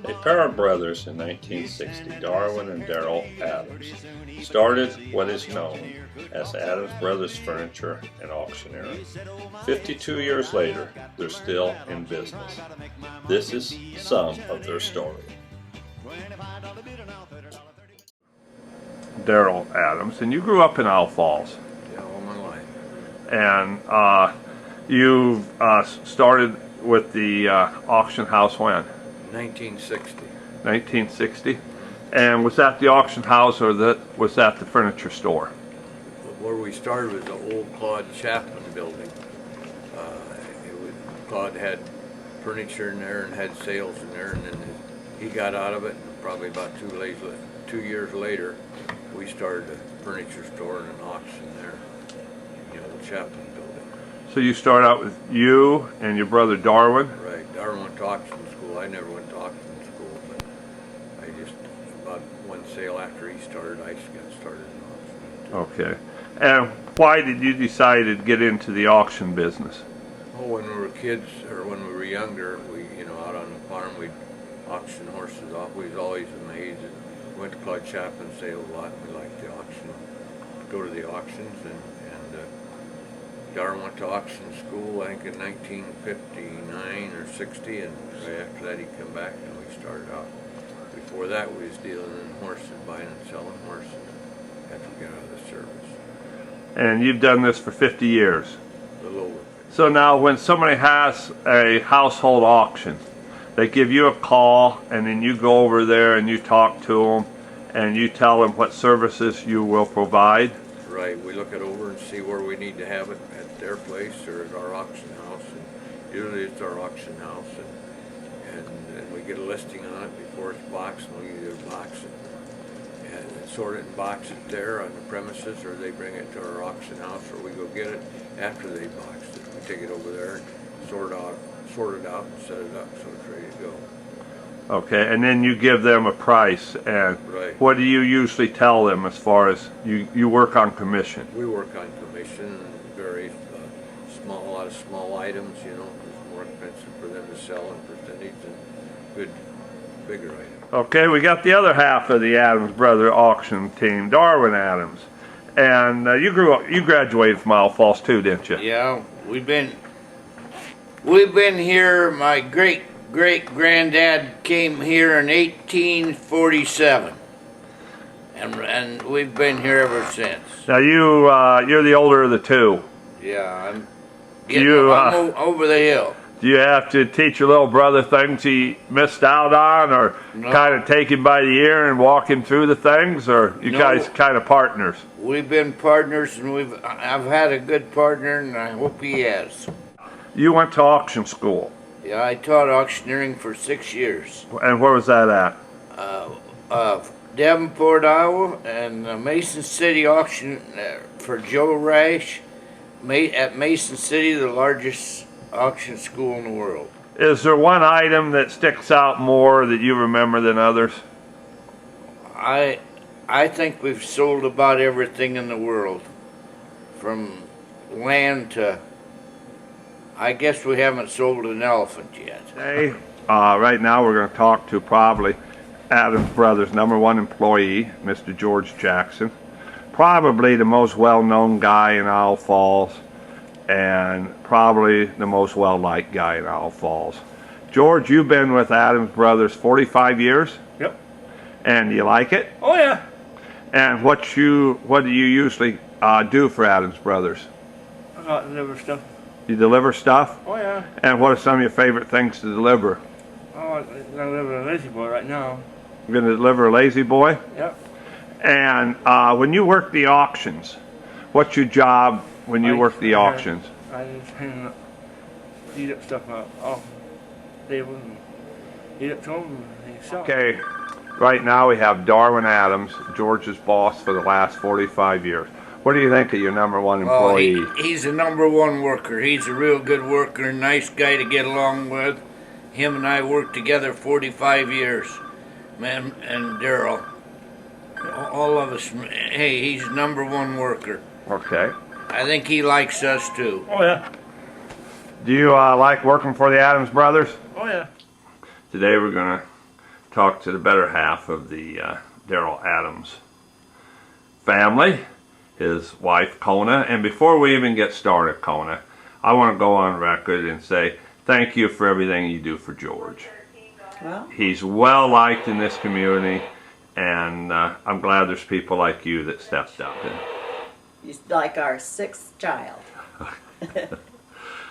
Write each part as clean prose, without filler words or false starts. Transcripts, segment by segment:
A pair of brothers in 1960, Darwin and Darrell Adams, started what is known as Adams Brothers Furniture and Auctioneers. 52 years later, they're still in business. This is some of their story. Darrell Adams, and you grew up in Owl Falls. Yeah, all my life. And you started with the auction house when? 1960. 1960. And was that the auction house or was that the furniture store? Where we started was the old Claude Chapman building. Claude had furniture in there and had sales in there, and then he got out of it. And probably about 2 years later, we started a furniture store and an auction there in the old Chapman building. So you start out with you and your brother Darwin? Right. Darwin went to auction school. I never went to auction school, but I just, about one sale after he started, I just got started in auction. Okay. And why did you decide to get into the auction business? Oh, when we were kids, or when we were younger, we, out on the farm, we'd auction horses off. We was always amazed. We went to Claude Chapman sales a lot. We liked the auction, go to the auctions, and Darwin went to auction school, I think in 1959 or 60, and right after that he come back and we started out. Before that we was dealing in horses, buying and selling horses after we got out of the service. And you've done this for 50 years? A little over. So now when somebody has a household auction, they give you a call and then you go over there and you talk to them and you tell them what services you will provide? Right, we look it over and see where we need to have it at their place or at our auction house, and usually it's our auction house, and we get a listing on it before it's boxed, and we either box it and sort it and box it there on the premises, or they bring it to our auction house, or we go get it after they boxed it. We take it over there and sort it out and set it up so it's ready to go. Okay, and then you give them a price, and right. What do you usually tell them as far as you work on commission? We work on commission and very a lot of small items, it's more expensive for them to sell in percentage than good, bigger items. Okay, we got the other half of the Adams Brother auction team, Darwin Adams, and you graduated from Owl Falls too, didn't you? Yeah, we've been here. My great-granddad came here in 1847, and we've been here ever since. Now you're the older of the two. Yeah, I'm getting over the hill. Do you have to teach your little brother things he missed out on, or kind of take him by the ear and walk him through the things, or you guys kind of partners? We've been partners, and I've had a good partner, and I hope he has. You went to auction school. Yeah, I taught auctioneering for 6 years. And where was that at? Davenport, Iowa, and Mason City auction for Joe Rash at Mason City, the largest auction school in the world. Is there one item that sticks out more that you remember than others? I think we've sold about everything in the world, from land to, I guess we haven't sold an elephant yet. Today, right now we're going to talk to probably Adams Brothers' #1 employee, Mr. George Jackson. Probably the most well-known guy in Owl Falls, and probably the most well-liked guy in Owl Falls. George, you've been with Adams Brothers 45 years? Yep. And you like it? Oh yeah. And what do you usually do for Adams Brothers? I deliver stuff. You deliver stuff? Oh yeah. And what are some of your favorite things to deliver? Oh, I deliver a lazy boy right now. You're going to deliver a lazy boy? Yep. And when you work the auctions, what's your job when you work the auctions? I just hang up, eat up stuff off tables and eat up to them and sell. Okay, right now we have Darwin Adams, George's boss for the last 45 years. What do you think of your #1 employee? Well, he's a #1 worker. He's a real good worker, nice guy to get along with. Him and I worked together 45 years, man, and Darrell. All of us, hey, he's #1 worker. Okay. I think he likes us too. Oh yeah. Do you like working for the Adams Brothers? Oh yeah. Today we're going to talk to the better half of the Darrell Adams family, his wife Kona. And before we even get started, Kona, I want to go on record and say thank you for everything you do for George. Well, He's well liked in this community, and I'm glad there's people like you that stepped up. he's like our sixth child.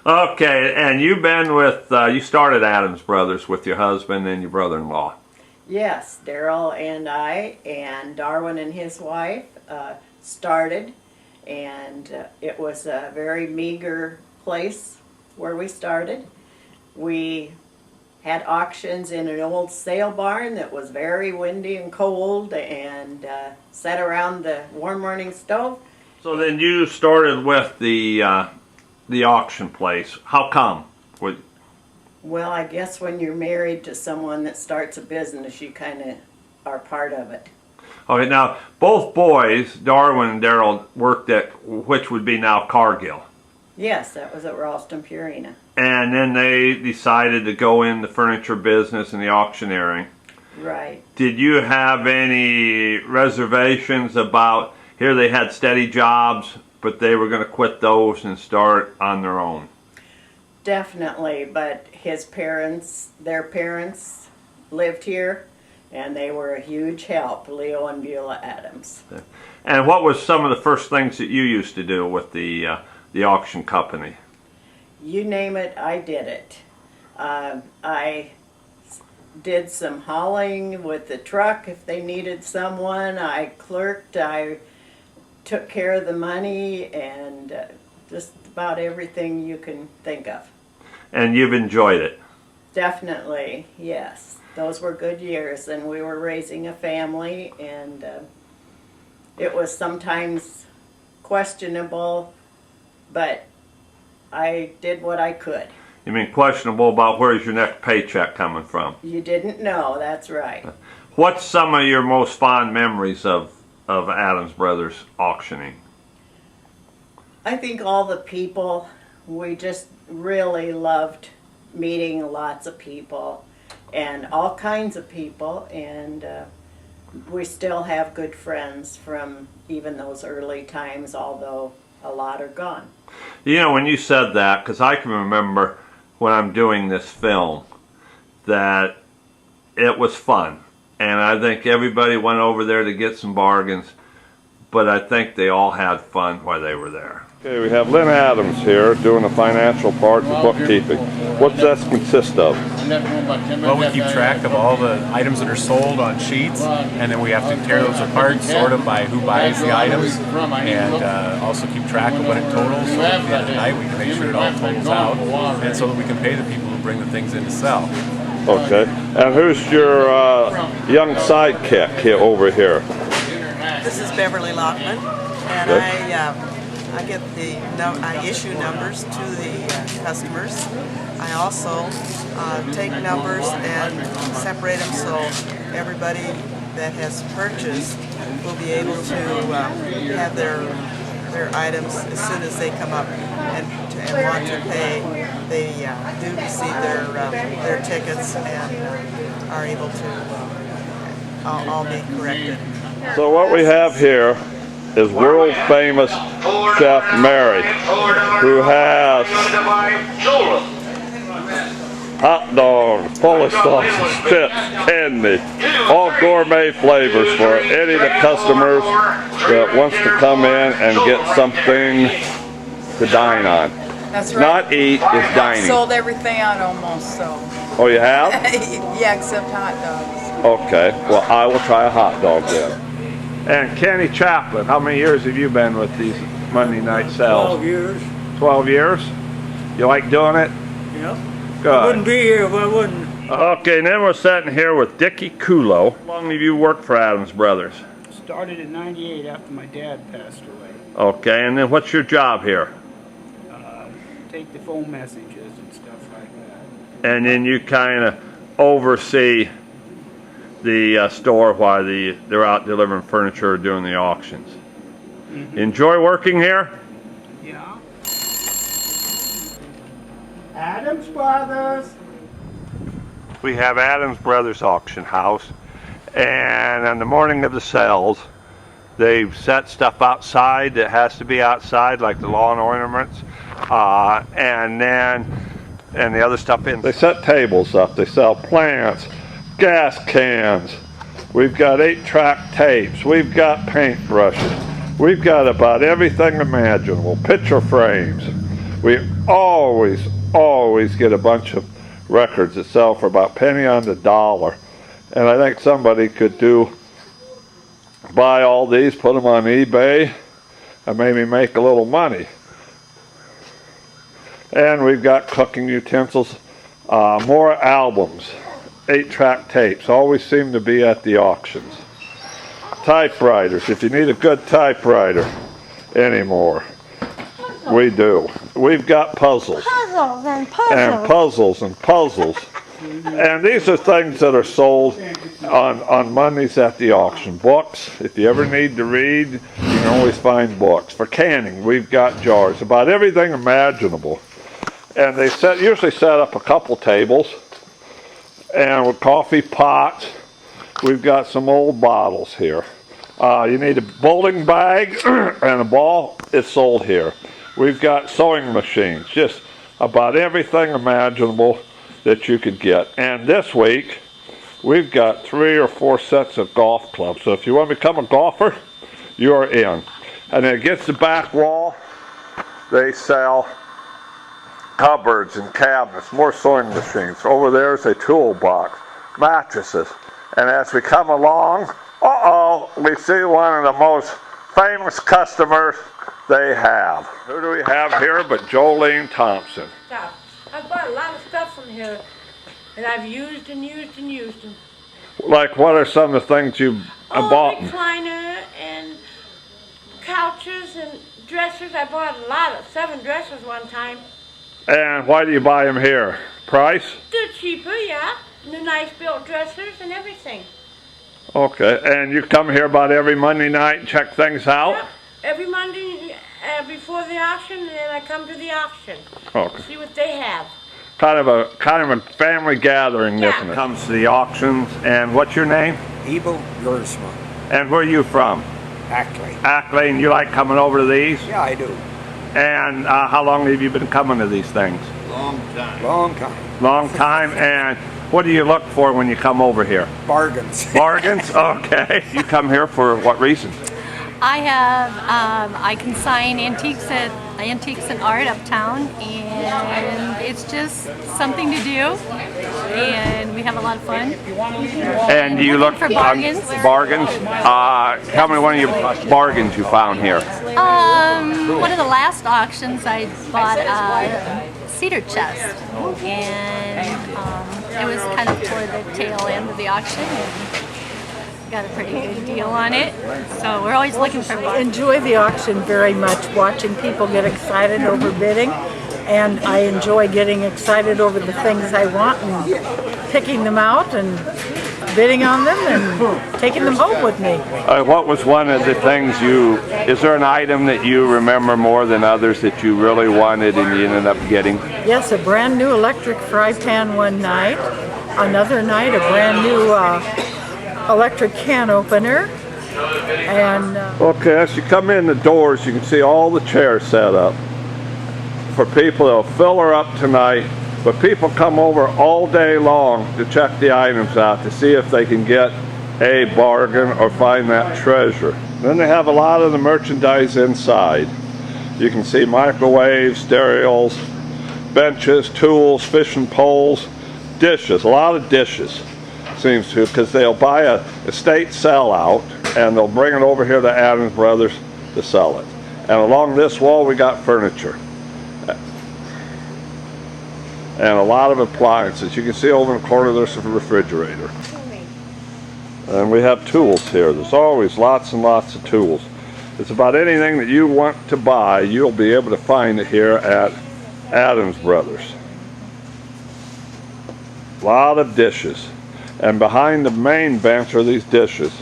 Okay, and you've been with, you started Adams Brothers with your husband and your brother-in-law. Yes, Darrell and I and Darwin and his wife started, and it was a very meager place where we started. We had auctions in an old sale barn that was very windy and cold, and sat around the warm morning stove. So then you started with the auction place. How come? Well, I guess when you're married to someone that starts a business, you kind of are part of it. Okay, now both boys, Darwin and Darrell, worked at which would be now Cargill. Yes, that was at Ralston Purina. And then they decided to go in the furniture business and the auctioneering. Right. Did you have any reservations about, here they had steady jobs, but they were going to quit those and start on their own? Definitely, but his parents, their parents lived here, and they were a huge help, Leo and Beulah Adams. And what was some of the first things that you used to do with the auction company? You name it, I did it. I did some hauling with the truck if they needed someone. I clerked, I took care of the money, and just about everything you can think of. And you've enjoyed it? Definitely, yes. Those were good years, and we were raising a family, and it was sometimes questionable, but I did what I could. You mean questionable about where's your next paycheck coming from? You didn't know, that's right. What's some of your most fond memories of Adams Brothers auctioning? I think all the people, we just really loved meeting lots of people and all kinds of people, and we still have good friends from even those early times, although a lot are gone. You know, when you said that, because I can remember when I'm doing this film, that it was fun. And I think everybody went over there to get some bargains, but I think they all had fun while they were there. Okay, we have Lynn Adams here doing the financial part, the bookkeeping. What's that consist of? Well, we keep track of all the items that are sold on sheets, and then we have to tear those apart, sort them by who buys the items, and also keep track of what it totals, so at the end of the night we can make sure it all totals out, and so that we can pay the people who bring the things in to sell. Okay, and who's your young sidekick here over here? This is Beverly Lockman, and Okay. I issue numbers to the customers. I also take numbers and separate them so everybody that has purchased will be able to have their items as soon as they come up and want to pay. They do receive their tickets and are able to all be corrected. So what we have here is world famous Chef Mary, who has hot dogs, Polish sausage, chips, candy, all gourmet flavors for any of the customers that wants to come in and get something to dine on. That's right. Not eat, it's dining. Sold everything out almost, so. Oh, you have? Yeah, except hot dogs. Okay, well I will try a hot dog then. And Kenny Chaplin, how many years have you been with these Monday night sales? 12 years. 12 years? You like doing it? Yep. Good. I wouldn't be here if I wouldn't. Okay, and then we're sitting here with Dickie Kulo. How long have you worked for Adams Brothers? Started in '98 after my dad passed away. Okay, and then what's your job here? Take the phone messages and stuff like that. And then you kind of oversee the store while they're out delivering furniture or doing the auctions. Mm-hmm. Enjoy working here? Yeah. Adams Brothers. We have Adams Brothers Auction House, and on the morning of the sales, they've set stuff outside that has to be outside, like the lawn ornaments, and the other stuff in. They set tables up. They sell plants, gas cans. We've got 8-track tapes. We've got paint brushes. We've got about everything imaginable. Picture frames. We always get a bunch of records that sell for about penny on the dollar. And I think somebody could buy all these, put them on eBay, and maybe make a little money. And we've got cooking utensils, more albums, 8-track tapes, always seem to be at the auctions. Typewriters, if you need a good typewriter anymore, we do. We've got puzzles. Puzzles and puzzles. And puzzles and puzzles. And these are things that are sold on Mondays at the auction. Books, if you ever need to read, you can always find books. For canning, we've got jars, about everything imaginable. And they usually set up a couple tables, and with coffee pots. We've got some old bottles here. You need a bowling bag and a ball. It's sold here. We've got sewing machines, just about everything imaginable that you could get. And this week, we've got 3 or 4 sets of golf clubs. So if you want to become a golfer, you're in. And then against the back wall, they sell cupboards and cabinets, more sewing machines. Over there is a toolbox, mattresses. And as we come along, we see one of the most famous customers they have. Who do we have here but Jolene Thompson? I've bought a lot of stuff from here, and I've used and used and used them. Like, what are some of the things you bought? Recliner and couches and dressers. I bought a lot of 7 dressers one time. And why do you buy them here? Price? They're cheaper, yeah. The nice built dressers and everything. Okay, and you come here about every Monday night and check things out? Yep. Every Monday before the auction, and then I come to the auction. Okay. See what they have. Kind of a family gathering, isn't it? Comes to the auctions, and what's your name? Evil Gersma. And where are you from? Ackley. Ackley, and you like coming over to these? Yeah, I do. And how long have you been coming to these things? Long time. Long time. Long time, and what do you look for when you come over here? Bargains. Bargains? Okay. You come here for what reason? I consign antiques and art uptown, and it's just something to do, and we have a lot of fun. And do you look for bargains? Bargains? Tell me one of your bargains you found here. One of the last auctions, I bought a cedar chest, and it was kind of toward the tail end of the auction. And got a pretty good deal on it, so we're always looking for I enjoy the auction very much, watching people get excited over bidding, and I enjoy getting excited over the things I want and picking them out and bidding on them and taking them home with me. What was one of the things is there an item that you remember more than others that you really wanted and you ended up getting? Yes, a brand new electric fry pan one night. Another night, a brand new electric can opener. And okay, as you come in the doors, you can see all the chairs set up for people. They'll fill her up tonight, but people come over all day long to check the items out to see if they can get a bargain or find that treasure. Then they have a lot of the merchandise inside. You can see microwaves, stereos, benches, tools, fishing poles, dishes, a lot of dishes. Seems to, because they'll buy a estate sellout and they'll bring it over here to Adams Brothers to sell it. And along this wall we got furniture and a lot of appliances. You can see over in the corner there's a refrigerator. And we have tools here. There's always lots and lots of tools. It's about anything that you want to buy, you'll be able to find it here at Adams Brothers. A lot of dishes. And behind the main bench are these dishes.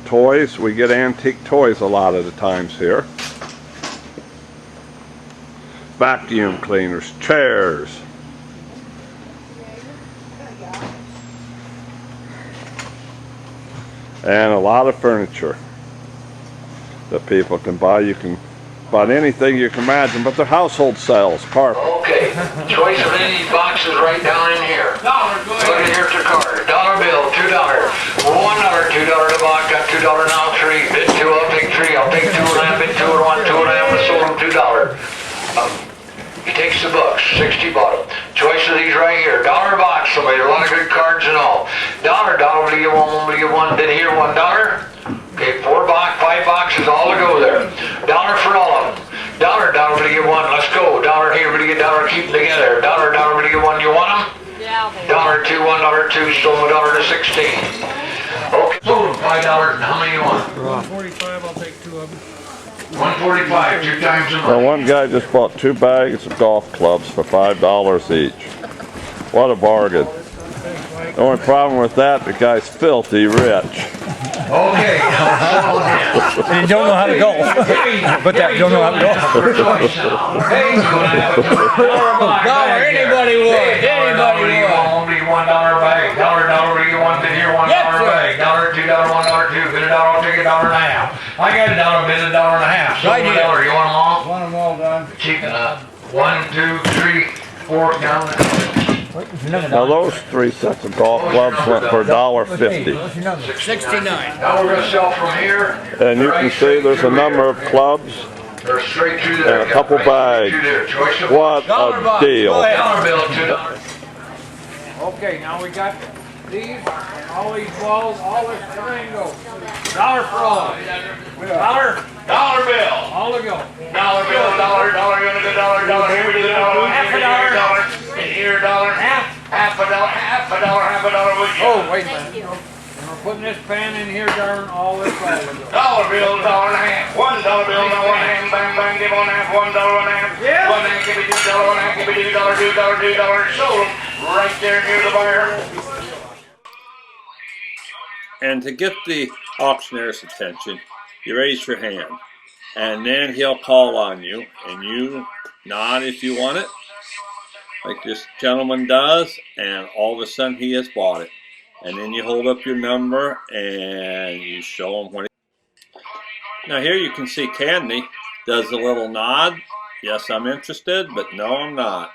Toys, we get antique toys a lot of the times here. vacuum cleaners, chairs. And a lot of furniture that people can buy. You can buy anything you can imagine, but they're household sales, carpet. Okay, choice of any of these boxes right down in here. Look at here to card. $1 bill, $2. $1, $2 a box, got $2 now, 3. Bid 2, I'll take 3. I'll take 2 and a half, bid 2 and 1, 2 and a half, I sold them $2. He takes the books, 60 bottom. Choice of these right here. $1 a box, somebody, a lot of good cards and all. $1, will you get one, will you get one, bid here, $1. Okay, 5 boxes, all to go there. $1 for all of them. $1, will you get one, let's go. $1 here, will you get $1, keep them together. $1, will you get one, you want them? Yeah. $1, 2, $1, 2, so $1 to 16. Okay, so $5, and how many you want? 145, I'll take 2 of them. 145, 2 times a month. Well, one guy just bought 2 bags of golf clubs for $5 each. What a bargain. The only problem with that, the guy's filthy rich. Okay, now And you don't know how to golf. But that you don't know how to golf. Anybody would. Anybody would. Only $1 bag. $1, you want to hear $1 bag. $1, $2, $1, $2. Bid $1, I'll take $1 and a half. I got $1, bid $1 and a half. So $1, you want them all? Want them all done. Cheap enough. 1, 2, 3, 4 down there. Now those 3 sets of golf clubs went for $1.50. 69. Now we're going to sell from here. And you can see there's a number of clubs They're straight through there. and a couple bags. What a deal. $1 bill, $2. Okay, now we got these, and all these balls, all this triangle. $1 for all. $1 bill. All to go. $1 bill, $1, you want to go $1, here we go $1, Half a dollar. here $1, half a dollar, would you? Oh, wait a minute. And we're putting this pan in here, darn, all this all to go. $1 bill, $1 and a half. $1 bill, now one hand, bang, bang, give one half, $1 and a half. Yeah. One hand, give me $2, one half, give me $2, sold them right there near the buyer. And to get the auctioneer's attention, you raise your hand. And then he'll call on you, and you nod if you want it, like this gentleman does, and all of a sudden he has bought it. And then you hold up your number and you show him what he... Now here you can see Candy does a little nod. Yes, I'm interested, but no, I'm not.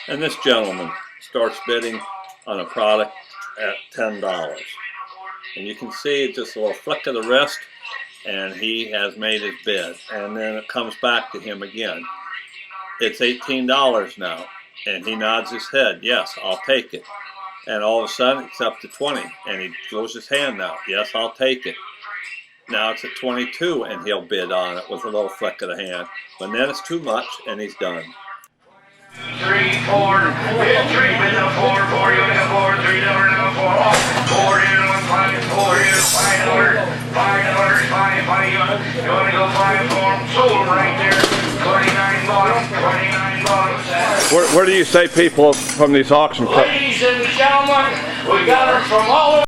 And this gentleman starts bidding on a product at $10. And you can see just a little flick of the wrist, and he has made his bid. And then it comes back to him again. It's $18 now. And he nods his head, yes, I'll take it. And all of a sudden, it's up to 20. And he throws his hand out, yes, I'll take it. Now it's at 22, and he'll bid on it with a little flick of the hand. But then it's too much, and he's done. 3, 4, bid 3, bid the 4, 4, you got 4, $3, now 4 here, 5, 4 here, $5, $5, you want to go 5 for them, sold them right there, 29 bottom. Where do you say people from these auction clubs? Ladies and gentlemen, we got them from all over.